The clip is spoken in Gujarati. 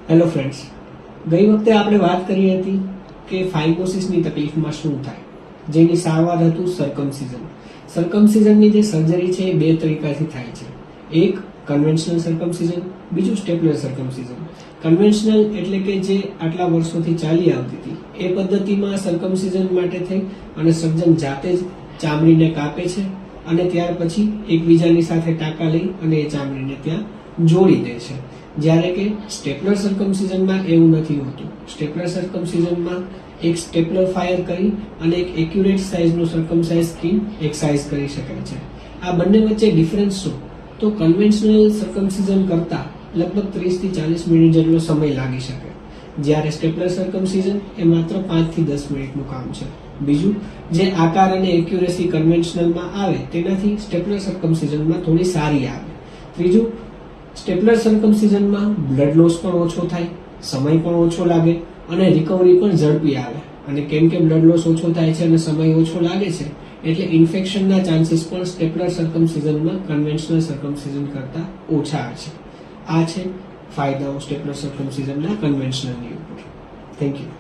હેલો ફ્રેન્ડ્સ, ગઈ વખતે આપણે વાત કરી હતી કે ફાઇબ્રોસિસની તકલીફમાં શું થાય, જેની સારવાર હતું સર્કમસિઝન. સર્કમસિઝનની જે સર્જરી છે એ બે તરીકાથી થાય છે. એક કન્વેન્શનલ સર્કમસિઝન, બીજું સ્ટેપલર સર્કમસિઝન. કન્વેન્શનલ એટલે કે જે આટલા વર્ષોથી ચાલી આવતી હતી એ પદ્ધતિમાં સર્કમસિઝન માટે થઈ અને સર્જન જાતે જ ચામડીને કાપે છે અને ત્યાર પછી એકબીજાની સાથે ટાંકા લઈ અને એ ચામડીને ત્યાં જોડી દે છે. જ્યારે કે સ્ટેપલર સર્કમસિઝનમાં એવું નથી હોતું. સ્ટેપલર સર્કમસિઝનમાં એક સ્ટેપલર ફાયર કરી અને એક એક્યુરેટ સાઇઝનું સર્કમસાઇઝ સ્કિન એક્સાઇઝ કરી શકાય છે. આ બંને વચ્ચે ડિફરન્સ શું? તો કન્વેન્શનલ સર્કમસિઝન કરતા લગભગ 30 થી 40 મિનિટ જેટલો સમય લાગી શકે, જ્યારે સ્ટેપલર સર્કમસિઝન એ માત્ર 5 થી 10 મિનિટનું કામ છે. બીજું, જે આકાર અને એક્યુરેસી કન્વેન્શનલમાં આવે તેનાથી સ્ટેપલર સર્કમસિઝનમાં થોડી સારી આવે. ત્રીજું, સ્ટેપલર સર્કમસિઝનમાં બ્લડ લોસ પણ ઓછો થાય, સમય પણ ઓછો લાગે અને રિકવરી પણ ઝડપી આવે. અને કેમ કે બ્લડ લોસ ઓછો થાય છે અને સમય ઓછો લાગે છે એટલે ઇન્ફેક્શનના ચાન્સીસ પણ સ્ટેપલર સર્કમસિઝનમાં કન્વેન્શનલ સર્કમસિઝન કરતા ઓછા છે. આ છે ફાયદાઓ સ્ટેપલર સર્કમસિઝનના કન્વેન્શનલની ઉપર. Thank you.